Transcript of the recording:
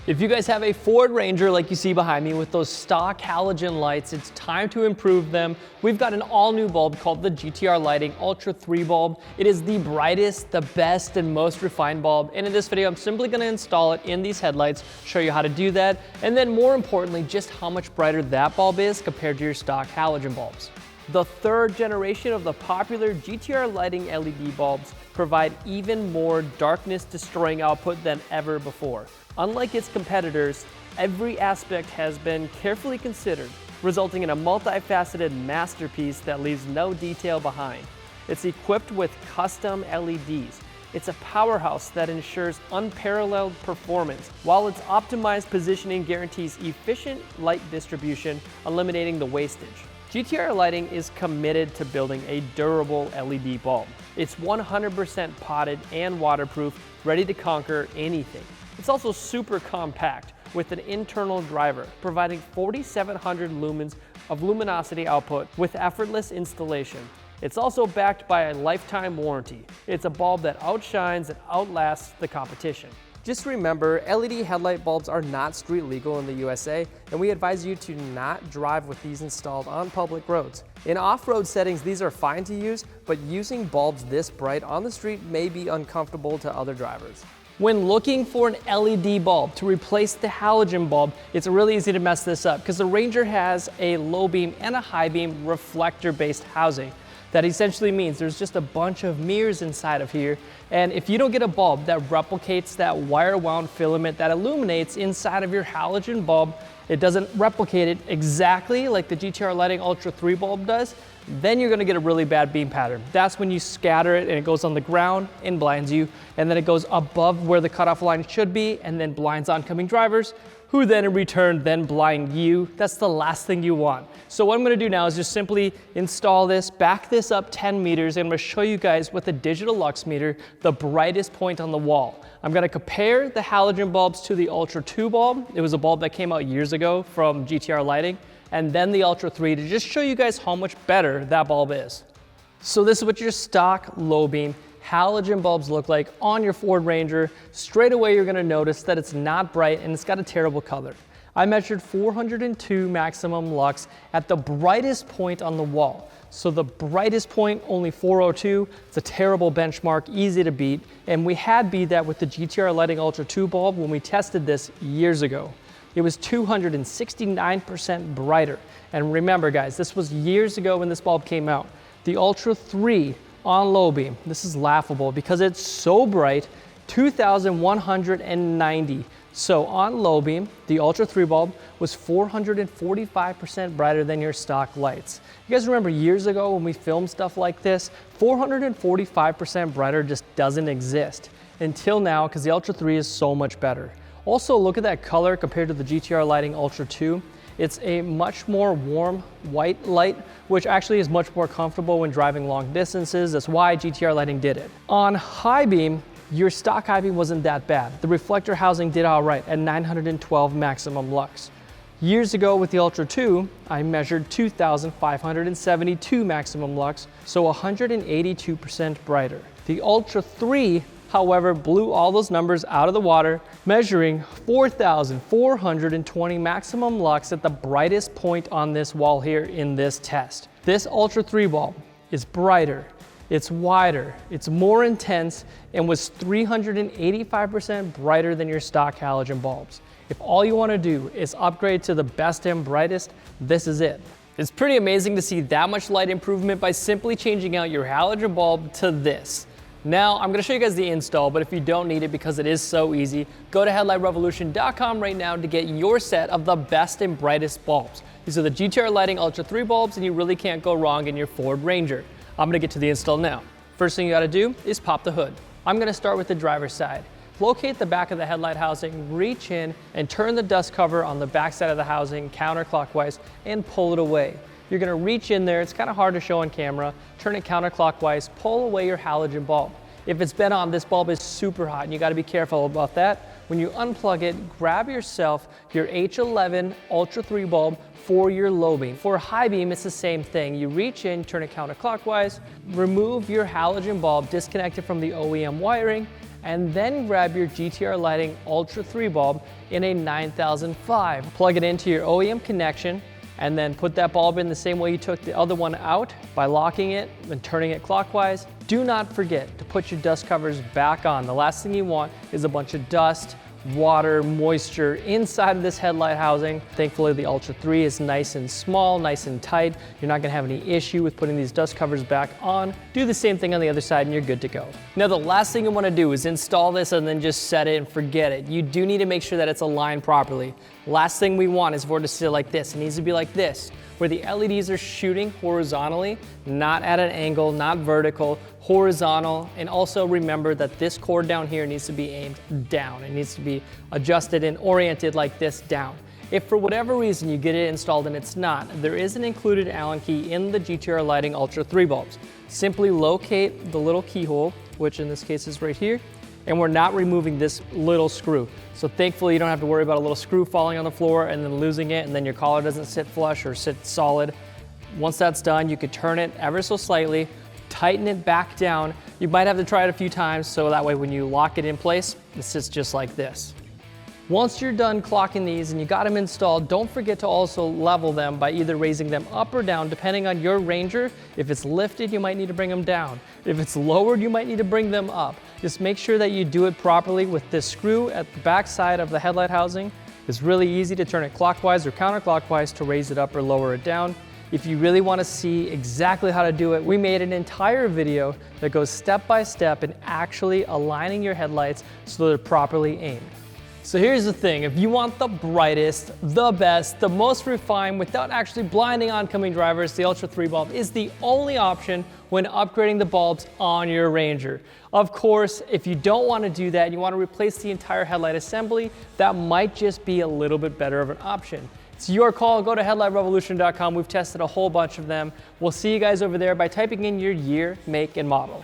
If you guys have a Ford Ranger like you see behind me with those stock halogen lights, it's time to improve them. We've got an all-new bulb called the GTR Lighting Ultra 3 bulb. It is the brightest, the best, and most refined bulb. And in this video, I'm simply gonna install it in these headlights, show you how to do that, and then more importantly, just how much brighter that bulb is compared to your stock halogen bulbs. The third generation of the popular GTR Lighting LED bulbs provide even more darkness destroying output than ever before. Unlike its competitors, every aspect has been carefully considered, resulting in a multifaceted masterpiece that leaves no detail behind. It's equipped with custom LEDs. It's a powerhouse that ensures unparalleled performance, while its optimized positioning guarantees efficient light distribution, eliminating the wastage. GTR Lighting is committed to building a durable LED bulb. It's 100% potted and waterproof, ready to conquer anything. It's also super compact with an internal driver, providing 4,700 lumens of luminosity output with effortless installation. It's also backed by a lifetime warranty. It's a bulb that outshines and outlasts the competition. Just remember, LED headlight bulbs are not street legal in the USA, and we advise you to not drive with these installed on public roads. In off-road settings, these are fine to use, but using bulbs this bright on the street may be uncomfortable to other drivers. When looking for an LED bulb to replace the halogen bulb, it's really easy to mess this up because the Ranger has a low beam and a high beam reflector-based housing. That essentially means there's just a bunch of mirrors inside of here, and if you don't get a bulb that replicates that wire-wound filament that illuminates inside of your halogen bulb, it doesn't replicate it exactly like the GTR Lighting Ultra 3 bulb does, then you're gonna get a really bad beam pattern. That's when you scatter it and it goes on the ground and blinds you, and then it goes above where the cutoff line should be and then blinds oncoming drivers, who then in return then blind you. That's the last thing you want. So what I'm gonna do now is just simply install this, back this up 10 meters, and I'm gonna show you guys with a digital lux meter, the brightest point on the wall. I'm gonna compare the halogen bulbs to the Ultra 2 bulb. It was a bulb that came out years ago from GTR Lighting, and then the Ultra 3 to just show you guys how much better that bulb is. So this is what your stock low beam halogen bulbs look like on your Ford Ranger. Straight away you're gonna notice that it's not bright and it's got a terrible color. I measured 402 maximum lux at the brightest point on the wall. So the brightest point, only 402, it's a terrible benchmark, easy to beat, and we had beat that with the GTR Lighting Ultra 2 bulb when we tested this years ago. It was 269% brighter. And remember guys, this was years ago when this bulb came out. The Ultra 3 on low beam, this is laughable because it's so bright, 2,190. So on low beam, the Ultra 3 bulb was 445% brighter than your stock lights. You guys remember years ago when we filmed stuff like this, 445% brighter just doesn't exist until now because the Ultra 3 is so much better. Also, look at that color compared to the GTR Lighting Ultra 2. It's a much more warm white light, which actually is much more comfortable when driving long distances. That's why GTR Lighting did it. On high beam, your stock high beam wasn't that bad. The reflector housing did all right at 912 maximum lux. Years ago with the Ultra 2, I measured 2,572 maximum lux, so 182% brighter. The Ultra 3 however, blew all those numbers out of the water, measuring 4,420 maximum lux at the brightest point on this wall here in this test. This Ultra 3 bulb is brighter, it's wider, it's more intense, and was 385% brighter than your stock halogen bulbs. If all you want to do is upgrade to the best and brightest, this is it. It's pretty amazing to see that much light improvement by simply changing out your halogen bulb to this. Now, I'm gonna show you guys the install, but if you don't need it because it is so easy, go to headlightrevolution.com right now to get your set of the best and brightest bulbs. These are the GTR Lighting Ultra 3 bulbs, and you really can't go wrong in your Ford Ranger. I'm gonna get to the install now. First thing you gotta do is pop the hood. I'm gonna start with the driver's side. Locate the back of the headlight housing, reach in, and turn the dust cover on the back side of the housing counterclockwise and pull it away. You're gonna reach in there, it's kind of hard to show on camera, turn it counterclockwise, pull away your halogen bulb. If it's been on, this bulb is super hot and you gotta be careful about that. When you unplug it, grab yourself your H11 Ultra 3 bulb for your low beam. For high beam, it's the same thing. You reach in, turn it counterclockwise, remove your halogen bulb, disconnect it from the OEM wiring, and then grab your GTR Lighting Ultra 3 bulb in a 9005. Plug it into your OEM connection, and then put that bulb in the same way you took the other one out by locking it and turning it clockwise. Do not forget to put your dust covers back on. The last thing you want is a bunch of dust, water, moisture inside of this headlight housing. Thankfully, the Ultra 3 is nice and small, nice and tight. You're not gonna have any issue with putting these dust covers back on. Do the same thing on the other side and you're good to go. Now, the last thing you wanna do is install this and then just set it and forget it. You do need to make sure that it's aligned properly. Last thing we want is for it to sit like this. It needs to be like this, where the LEDs are shooting horizontally, not at an angle, not vertical, horizontal. And also remember that this cord down here needs to be aimed down. It needs to be adjusted and oriented like this down. If for whatever reason you get it installed and it's not, there is an included Allen key in the GTR Lighting Ultra 3 bulbs. Simply locate the little keyhole, which in this case is right here, and we're not removing this little screw. So thankfully you don't have to worry about a little screw falling on the floor and then losing it, and then your collar doesn't sit flush or sit solid. Once that's done, you could turn it ever so slightly, tighten it back down. You might have to try it a few times so that way when you lock it in place, it sits just like this. Once you're done clocking these and you got them installed, don't forget to also level them by either raising them up or down depending on your Ranger. If it's lifted, you might need to bring them down. If it's lowered, you might need to bring them up. Just make sure that you do it properly with this screw at the back side of the headlight housing. It's really easy to turn it clockwise or counterclockwise to raise it up or lower it down. If you really want to see exactly how to do it, we made an entire video that goes step by step in actually aligning your headlights so they're properly aimed. So here's the thing, if you want the brightest, the best, the most refined without actually blinding oncoming drivers, the Ultra 3 bulb is the only option when upgrading the bulbs on your Ranger. Of course, if you don't want to do that, you want to replace the entire headlight assembly, that might just be a little bit better of an option. It's your call. Go to headlightrevolution.com. We've tested a whole bunch of them. We'll see you guys over there by typing in your year, make, and model.